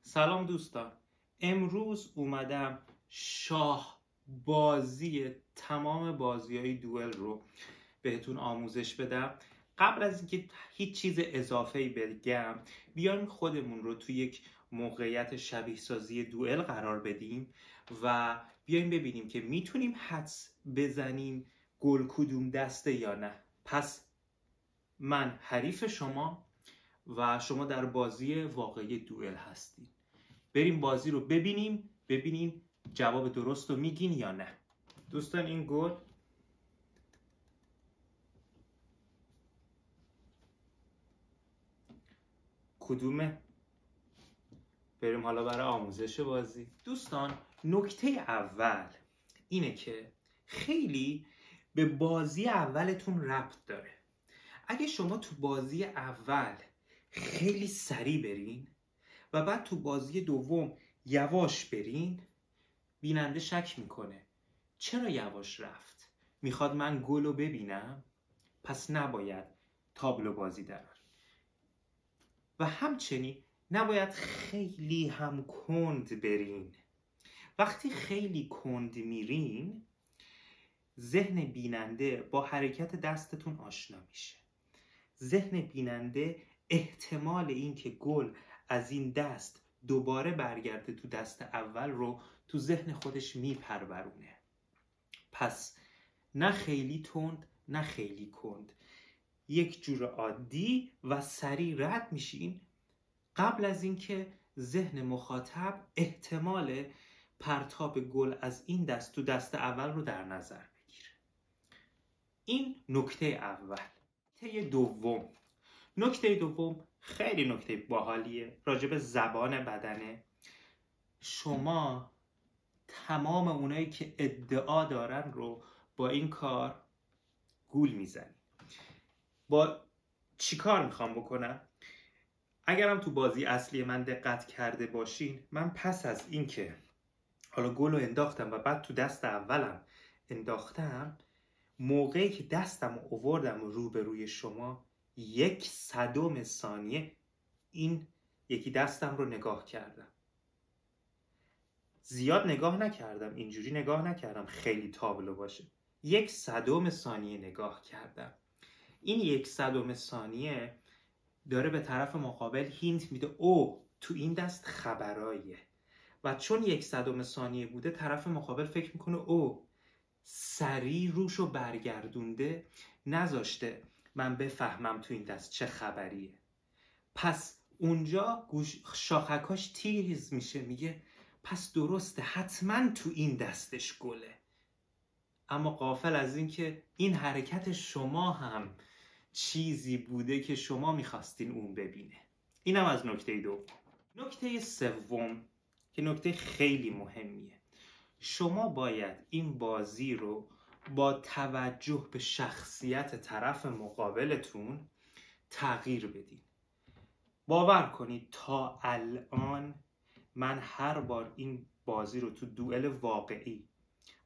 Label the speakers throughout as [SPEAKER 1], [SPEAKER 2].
[SPEAKER 1] سلام دوستان، امروز اومدم شاه بازی تمام بازی‌های دوئل رو بهتون آموزش بدم. قبل از اینکه هیچ چیز اضافه‌ای بگم، بیایم خودمون رو توی یک موقعیت شبیه سازی دوئل قرار بدیم و بیایم ببینیم که میتونیم حدس بزنیم گل کدوم دسته یا نه. پس من حریف شما و شما در بازی واقعی دوئل هستید. بریم بازی رو ببینیم جواب درست رو میگین یا نه. دوستان این گل کدومه؟ بریم حالا برای آموزش بازی. دوستان نکته اول اینه که خیلی به بازی اولتون ربط داره. اگه شما تو بازی اول خیلی سریع برین و بعد تو بازی دوم یواش برین، بیننده شک میکنه چرا یواش رفت؟ میخواد من گل رو ببینم؟ پس نباید تابلو بازی دراریم. و همچنین نباید خیلی هم کند برین. وقتی خیلی کند میرین، ذهن بیننده با حرکت دستتون آشنا میشه. ذهن بیننده احتمال این که گل از این دست دوباره برگرده تو دست اول رو تو ذهن خودش میپرورونه. پس نه خیلی تند نه خیلی کند، یک جور عادی و سریع رد میشین قبل از اینکه ذهن مخاطب احتمال پرتاب گل از این دست تو دست اول رو در نظر بگیره. این نکته اول. نکته دوم خیلی نکته باحالیه، راجع به زبان بدنه. شما تمام اونایی که ادعا دارن رو با این کار گول میزنی. با چی کار میخوام بکنم؟ اگرم تو بازی اصلی من دقت کرده باشین، من پس از اینکه حالا گل رو انداختم و بعد تو دست اولم انداختم، موقعی که دستم رو آوردم روبروی شما 1/100 ثانیه این یکی دستم رو نگاه کردم. زیاد نگاه نکردم، اینجوری نگاه نکردم خیلی تابلو باشه. 1/100 ثانیه نگاه کردم. این 1/100 ثانیه داره به طرف مقابل هینت میده او تو این دست خبراییه. و چون 1/100 ثانیه بوده، طرف مقابل فکر میکنه او سریع روشو برگردونده، نذاشته من بفهمم تو این دست چه خبریه. پس اونجا شاخکاش تیز میشه، میگه پس درسته حتما تو این دستش گله. اما غافل از این که این حرکت شما هم چیزی بوده که شما میخواستین اون ببینه. اینم از نکته دوم. نکته سوم که نکته خیلی مهمیه، شما باید این بازی رو با توجه به شخصیت طرف مقابلتون تغییر بدین. باور کنید تا الان من هر بار این بازی رو تو دوئل واقعی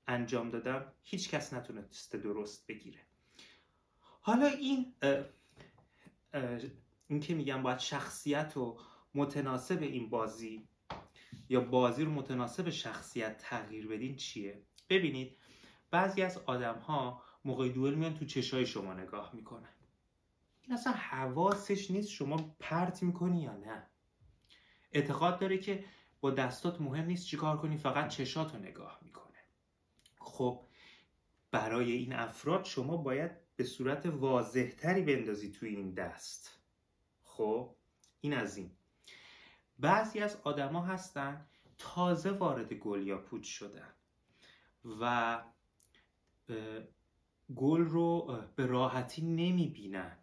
[SPEAKER 1] انجام دادم، هیچ کس نتونسته درست بگیره. حالا این که میگم باید شخصیت رو متناسب این بازی یا بازی رو متناسب شخصیت تغییر بدین چیه؟ ببینید بعضی از آدم ها موقع دوئل میان تو چشای شما نگاه میکنن. این اصلا حواسش نیست شما پرت میکنی یا نه. اعتقاد داره که با دستات مهم نیست چیکار کنی، فقط چشاتو نگاه میکنه. خب برای این افراد شما باید به صورت واضح‌تری بندازی توی این دست. خب این از این. بعضی از آدما هستن تازه وارد گل یا پوچ شدن و گل رو به راحتی نمیبینن.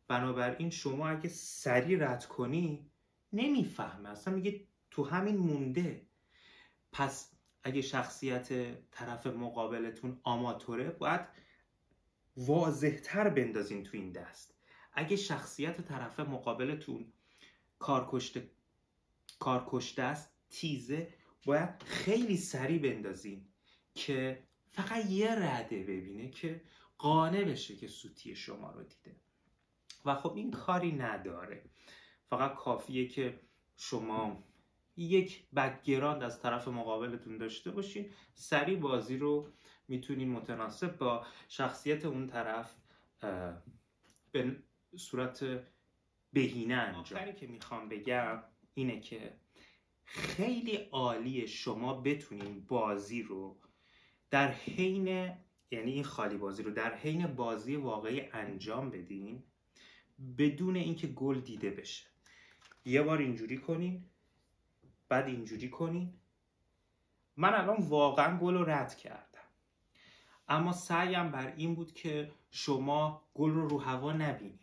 [SPEAKER 1] بنابراین شما اگه سریع رد کنی نمیفهمه، اصلا میگه تو همین مونده. پس اگه شخصیت طرف مقابلتون آماتوره باید واضح‌تر بندازین تو این دست. اگه شخصیت طرف مقابلتون کارکشته است، تیزه، باید خیلی سریع بندازین که فقط یه رده ببینه که قانع بشه که سوتی شما رو دیده. و خب این کاری نداره، فقط کافیه که شما یک بک‌گراند از طرف مقابلتون داشته باشین، سریع بازی رو میتونین متناسب با شخصیت اون طرف به صورت بهینه انجام. آخری که میخوام بگم اینه که خیلی عالیه شما بتونین بازی رو در حین، یعنی این خالی بازی رو در حین بازی واقعی انجام بدین بدون اینکه گل دیده بشه. یه بار اینجوری کنین، بعد اینجوری کنین. من الان واقعا گل رو رد کردم، اما سعیم بر این بود که شما گل رو هوا نبینین.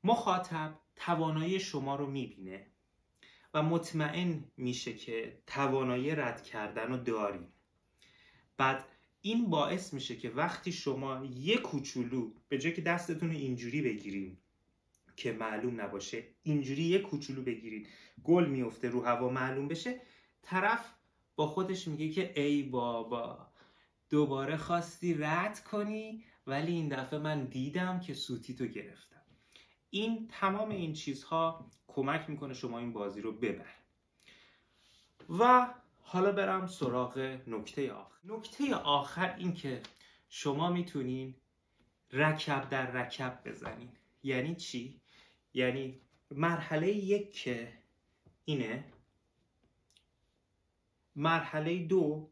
[SPEAKER 1] مخاطب توانایی شما رو میبینه و مطمئن میشه که توانایی رد کردن رو دارین. بعد این باعث میشه که وقتی شما یه کوچولو به جای که دستتون اینجوری بگیرین که معلوم نباشه، اینجوری یه کوچولو بگیرین گل میفته رو هوا معلوم بشه، طرف با خودش میگه که ای بابا دوباره خواستی رد کنی ولی این دفعه من دیدم که سوتی تو گرفتم. این تمام این چیزها کمک میکنه شما این بازی رو ببرید. و حالا برم سراغ نکته آخر. نکته آخر این که شما میتونین رکب در رکب بزنین. یعنی چی؟ یعنی مرحله یک که اینه، مرحله دو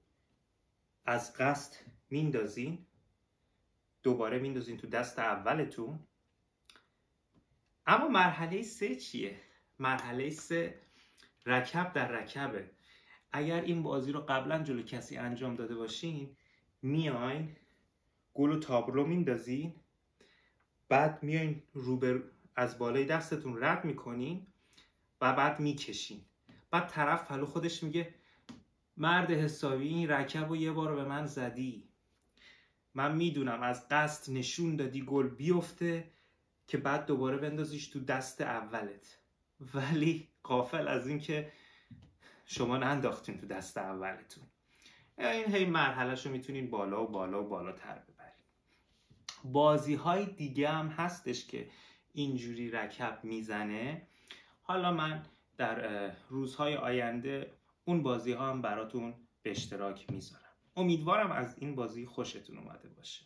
[SPEAKER 1] از قصد میندازین، دوباره میندازین تو دست اولتون. اما مرحله سه چیه؟ مرحله سه رکب در رکبه. اگر این بازی رو قبلا جلو کسی انجام داده باشین، میاین گل و تابلو میندازین، بعد میاین از بالای دستتون رد میکنین و بعد میکشین. بعد طرف پلو خودش میگه مرد حسابی این رکب رو یه بار به من زدی، من میدونم از قصد نشون دادی گل بیفته که بعد دوباره بندازیش تو دست اولت، ولی غافل از این که شما ننداختین تو دست اولتون. این هی مرحله‌شو میتونین بالا و بالا و بالاتر ببرین. بازی های دیگه هم هستش که اینجوری رکب میزنه. حالا من در روزهای آینده اون بازی ها هم براتون به اشتراک میذارم. امیدوارم از این بازی خوشتون اومده باشه.